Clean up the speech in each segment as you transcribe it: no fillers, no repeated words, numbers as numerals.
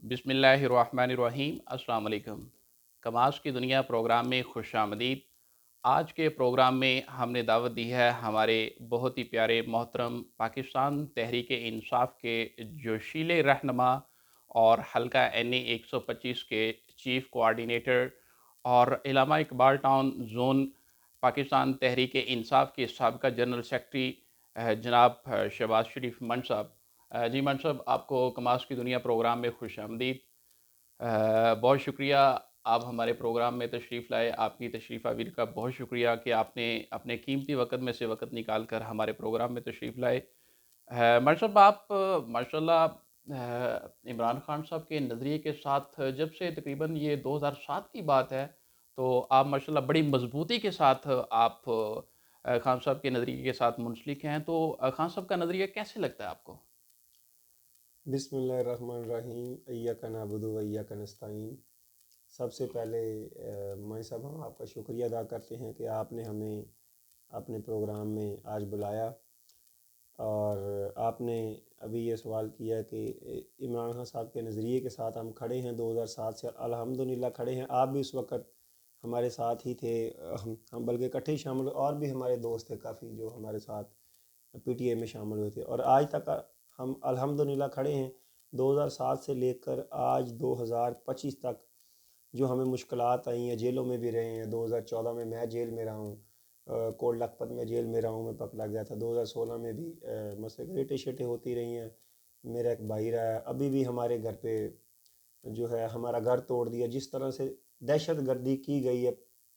बिस्मिल्लाहिर्रहमानिर्रहीम। अस्सलाम वालेकुम। कमास की दुनिया प्रोग्राम में खुश आमदीद। आज के प्रोग्राम में हमने दावत दी है हमारे बहुत ही प्यारे मोहतरम पाकिस्तान तहरीक इंसाफ के जोशीले रहनुमा और हल्का NA 125 के चीफ़ कोऑर्डिनेटर और इलामा इकबाल टाउन ज़ोन पाकिस्तान तहरीक इंसाफ के साबिक़ा जनरल सेक्रेटरी जनाब शहबाज शरीफ मंट साहब। जी मंट साहब, आपको कमास की दुनिया प्रोग्राम में खुश आमदीद। बहुत शुक्रिया आप हमारे प्रोग्राम में तशरीफ़ लाए। आपकी तशरीफ़ आविरी का बहुत शुक्रिया कि आपने अपने कीमती वक़्त में से वक़्त निकाल कर हमारे प्रोग्राम में तशरीफ़ लाए। मंट साहब, आप माशाल्लाह इमरान खान साहब के नज़रिए के साथ जब से तकरीबन ये 2007 की बात है, तो आप माशाल्लाह बड़ी मज़बूती के साथ आप खान साहब के नज़रिए के साथ मुंसलिक हैं। तो खान साहब का नज़रिया कैसे लगता है आपको? बिस्मिल्लाहिर्रहमानिर्रहीम। इय्याका नअबुदु व इय्याका नस्तईन। सबसे पहले मैं साहब हम आपका शुक्रिया अदा करते हैं कि आपने हमें अपने प्रोग्राम में आज बुलाया, और आपने अभी ये सवाल किया कि इमरान खान साहब के नज़रिए के साथ हम खड़े हैं। 2007 से अल्हम्दुलिल्लाह खड़े हैं। आप भी उस वक़्त हमारे साथ ही थे। हम बल्कि इकट्ठे ही शामिल हुए, और भी हमारे दोस्त थे काफ़ी जो हमारे साथ PTA में शामिल हुए थे, और आज तक हम अल्हम्दुलिल्लाह खड़े हैं। 2007 से लेकर आज 2025 तक जो हमें मुश्किलात आई हैं, जेलों में भी रहे हैं। 2014 में मैं जेल में रहा हूँ, कोट लखपत में जेल में रहा हूँ, मैं पकड़ा गया था। 2016 में भी मसले रेटे शेटें होती रही हैं। मेरा एक भाई रहा है, अभी भी हमारे घर पे जो है हमारा घर तोड़ दिया। जिस तरह से दहशत गर्दी की गई है,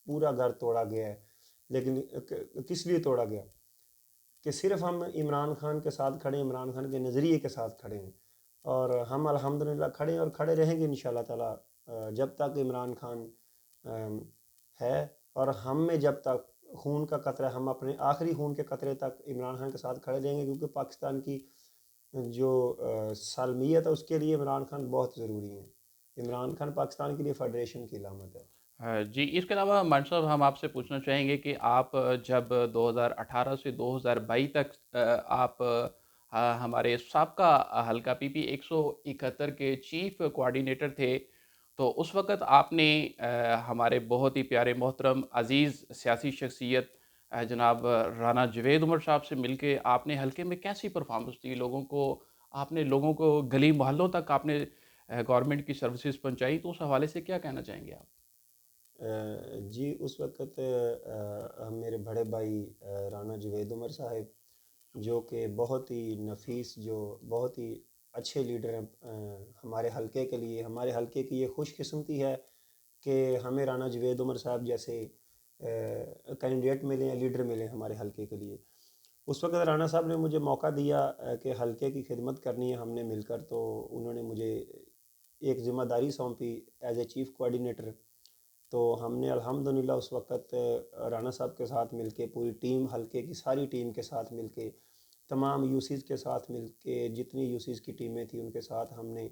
पूरा घर तोड़ा गया है। लेकिन किस लिए तोड़ा गया? कि सिर्फ हम इमरान खान के साथ खड़े, इमरान खान के नज़रिए के साथ खड़े हैं, और हम अल्हम्दुलिल्लाह खड़े हैं और खड़े रहेंगे इंशाल्लाह ताला। जब तक इमरान खान अम, है, और हम में जब तक खून का कतरा, हम अपने आखिरी खून के कतरे तक इमरान खान के साथ खड़े रहेंगे, क्योंकि पाकिस्तान की जो सालमियत है उसके लिए इमरान खान बहुत ज़रूरी है। इमरान खान पाकिस्तान के लिए फेडरेशन की अलामत है। जी, इसके अलावा मंट साहब, हम आपसे पूछना चाहेंगे कि आप जब 2018 से 2022 तक आप हमारे साबका हल्का PP 171 के चीफ़ कोऑर्डिनेटर थे, तो उस वक़्त आपने हमारे बहुत ही प्यारे मोहतरम अज़ीज़ सियासी शख्सियत जनाब राना जावेद उमर साहब से मिलके आपने हल्के में कैसी परफ़ॉर्मेंस दी? आपने लोगों को गली मोहल्लों तक आपने गवर्नमेंट की सर्विसेज़ पहुँचाई, तो उस हवाले से क्या कहना चाहेंगे आप? जी, उस वक़्त मेरे बड़े भाई राना जावेद उमर साहब, जो कि बहुत ही नफीस, जो बहुत ही अच्छे लीडर हैं हमारे हलके के लिए। हमारे हलके की ये खुशकिस्मती है कि हमें राना जावेद उमर साहब जैसे कैंडिडेट मिले हैं, लीडर मिले हमारे हलके के लिए। उस वक़्त राना साहब ने मुझे मौका दिया कि हलके की खिदमत करनी है हमने मिलकर, तो उन्होंने मुझे एक ज़िम्मेदारी सौंपी एज ए चीफ़ कोऑर्डिनेटर। तो हमने अल्हम्दुलिल्लाह उस वक़्त राना साहब के साथ मिलके, पूरी टीम, हलके की सारी टीम के साथ मिलके, तमाम यूसीज़ के साथ मिलके, जितनी यूसीज़ की टीमें थी उनके साथ हमने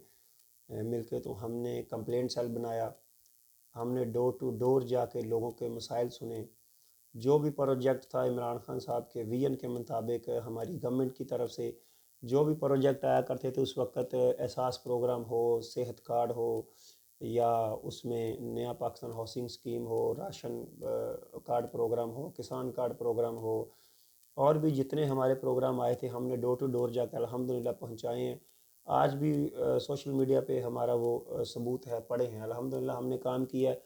मिलके, तो हमने कंप्लेंट सेल बनाया। हमने डोर टू डोर जाके लोगों के मसाइल सुने। जो भी प्रोजेक्ट था इमरान खान साहब के विज़न के मुताबिक, हमारी गवर्नमेंट की तरफ से जो भी प्रोजेक्ट आया करते थे उस वक़्त, एहसास प्रोग्राम हो, सेहत कार्ड हो, या उसमें नया पाकिस्तान हाउसिंग स्कीम हो, राशन कार्ड प्रोग्राम हो, किसान कार्ड प्रोग्राम हो, और भी जितने हमारे प्रोग्राम आए थे हमने डोर टू डोर जाकर अल्हम्दुलिल्लाह पहुंचाए हैं। आज भी सोशल मीडिया पे हमारा वो सबूत है, पड़े हैं। अल्हम्दुलिल्लाह हमने काम किया है।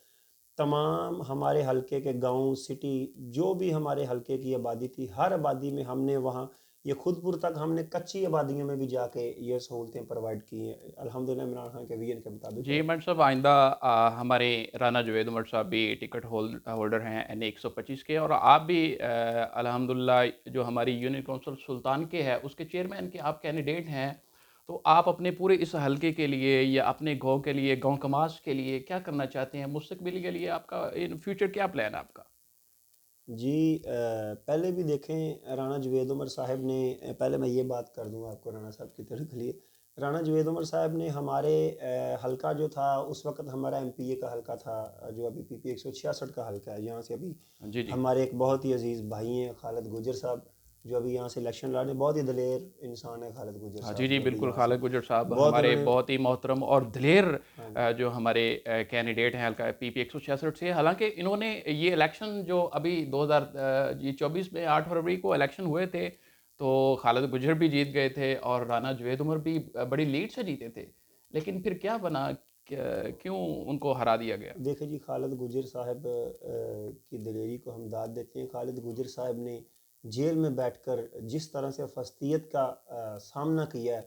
तमाम हमारे हलके के गांव, सिटी, जो भी हमारे हलके की आबादी थी, हर आबादी में हमने वहाँ, ये खुदपुर तक हमने कच्ची आबादियों में भी जाके ये सहूलतें प्रोवाइड की हैं, अल्हम्दुलिल्लाह इमरान खान के विजन के मुताबिक। जी, मंट साहब, आइंदा हमारे राना जावेद उमर साहब भी टिकट होल्डर हैं NA 125 के, और आप भी अल्हम्दुलिल्लाह जो हमारी यूनियन काउंसिल सुल्तान के है उसके चेयरमैन के आप कैंडिडेट हैं। तो आप अपने पूरे इस हलके के लिए या अपने गाँव के लिए, गाँव कमास के लिए क्या करना चाहते हैं? मुस्तकबिल के लिए आपका इन फ्यूचर क्या प्लान है आपका? जी, पहले भी देखें राना जावेद उमर साहब ने, पहले मैं ये बात कर दूं आपको राना साहब की तरफ के लिए। राना जावेद उमर साहब ने हमारे हलका जो था उस वक़्त, हमारा MPA का हलका था, जो अभी PP 166 का हलका है, यहाँ से अभी जी, जी। हमारे एक बहुत ही अजीज़ भाई हैं खालिद गुजर साहब, جو ابھی یہاں سے الیکشن لڑنے، بہت ہی دلیر انسان ہے خالد گجر ہاں جی صاحب جی جو ابھی بالکل، یہاں سے خالد گجر صاحب بہت ہمارے انہوں نے، بہت ہی محترم اور دلیر ہاں جی جو ہمارے کینڈیڈیٹ ہیں حلقہ پی پی 166 سے. حالانکہ انہوں نے یہ الیکشن جو ابھی 2024 میں 8 فروری کو الیکشن ہوئے تھے تو خالد گجر بھی جیت گئے تھے اور رانا جوید عمر بھی بڑی لیڈ سے جیتے تھے، لیکن پھر کیا بنا، کیوں ان کو ہرا دیا گیا؟ دیکھیں جی خالد گجر صاحب کی دلیری کو ہم داد دیتے ہیں. خالد گجر صاحب نے جیل میں بیٹھ کر جس طرح سے فسطیت کا سامنا کیا ہے،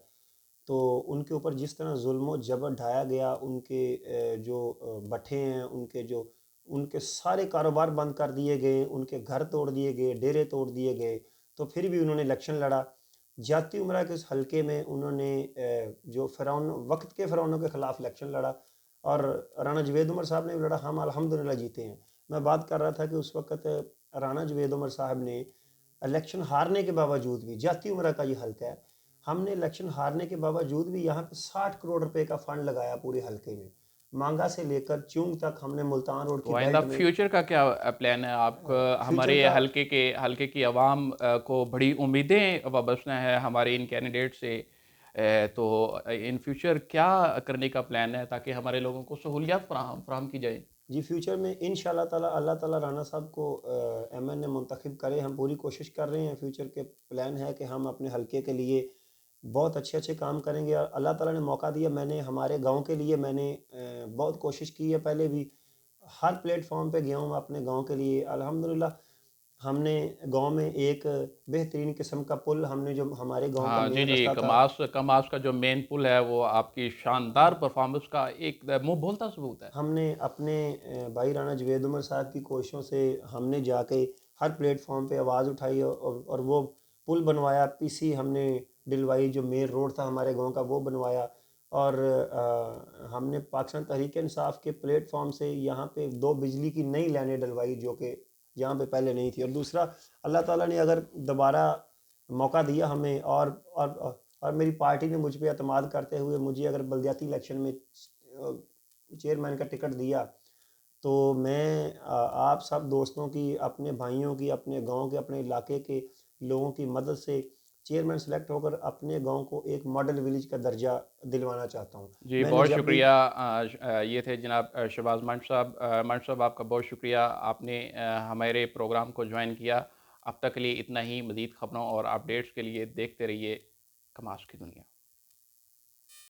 تو ان کے اوپر جس طرح ظلم و جبر ڈھایا گیا، ان کے جو بٹھے ہیں، ان کے سارے کاروبار بند کر دیے گئے، ان کے گھر توڑ دیے گئے، ڈیرے توڑ دیے گئے، تو پھر بھی انہوں نے الیکشن لڑا. جاتی عمرہ کے اس حلقے میں انہوں نے جو وقت کے فرعونوں کے خلاف الیکشن لڑا، اور رانا جوید عمر صاحب نے بھی لڑا. ہم الحمدللہ جیتے ہیں. میں بات کر رہا تھا کہ اس وقت رانا جوید عمر صاحب نے الیکشن ہارنے کے باوجود بھی، جاتی عمرہ کا یہ حلقہ ہے، ہم نے الیکشن ہارنے کے باوجود بھی یہاں پہ 60 کروڑ روپے کا فنڈ لگایا پورے حلقے میں. مانگا سے لے کر چونگ تک ہم نے ملتان روڈ کی تو آئندہ بیلٹ میں. فیوچر کا کیا پلان ہے آپ کا؟ فیوچر ہمارے کا حلقے کی عوام کو بڑی امیدیں وابستہ ہیں ہمارے ان کینڈیڈیٹ سے، تو ان فیوچر کیا کرنے کا پلان ہے تاکہ ہمارے لوگوں کو سہولیات فراہم کی جائے؟ جی فیوچر میں انشاءاللہ تعالی اللہ تعالی رانا صاحب کو ایم این اے منتخب کرے. ہم پوری کوشش کر رہے ہیں. فیوچر کے پلان ہے کہ ہم اپنے حلقے کے لیے بہت اچھے اچھے کام کریں گے. اور اللہ تعالیٰ نے موقع دیا، میں نے ہمارے گاؤں کے لیے میں نے بہت کوشش کی ہے. پہلے بھی ہر پلیٹ فارم پہ گیا ہوں اپنے گاؤں کے لیے. الحمدللہ ہم نے گاؤں میں ایک بہترین قسم کا پل، ہم نے جو ہمارے گاؤں کا ہاں جی مین جی، رستہ تھا، کماس کا جو مین پل ہے وہ آپ کی شاندار پرفارمنس کا ایک منہ بولتا ثبوت ہے. ہم نے اپنے بھائی رانا جوید عمر صاحب کی کوششوں سے ہم نے جا کے ہر پلیٹ فارم پہ آواز اٹھائی، اور وہ پل بنوایا. پی سی ہم نے ڈلوائی، جو مین روڈ تھا ہمارے گاؤں کا وہ بنوایا. اور ہم نے پاکستان تحریک انصاف کے پلیٹ فارم سے یہاں پہ 2 بجلی کی نئی لائنیں ڈلوائی، جو کہ یہاں پہ پہلے نہیں تھی. اور دوسرا، اللہ تعالیٰ نے اگر دوبارہ موقع دیا ہمیں، اور میری پارٹی نے مجھ پہ اعتماد کرتے ہوئے مجھے اگر بلدیاتی الیکشن میں چیئرمین کا ٹکٹ دیا، تو میں آپ سب دوستوں کی، اپنے بھائیوں کی، اپنے گاؤں کے، اپنے علاقے کے لوگوں کی مدد سے چیئرمین سلیکٹ ہو کر اپنے گاؤں کو ایک ماڈل ولیج کا درجہ دلوانا چاہتا ہوں. جی میں نے بہت جب بھی، شکریہ. یہ تھے جناب شہباز منٹ صاحب. منٹ صاحب آپ کا بہت شکریہ، آپ نے ہمارے پروگرام کو جوائن کیا. اب تک کے لیے اتنا ہی. مزید خبروں اور اپڈیٹس کے لیے دیکھتے رہیے کماس کی دنیا.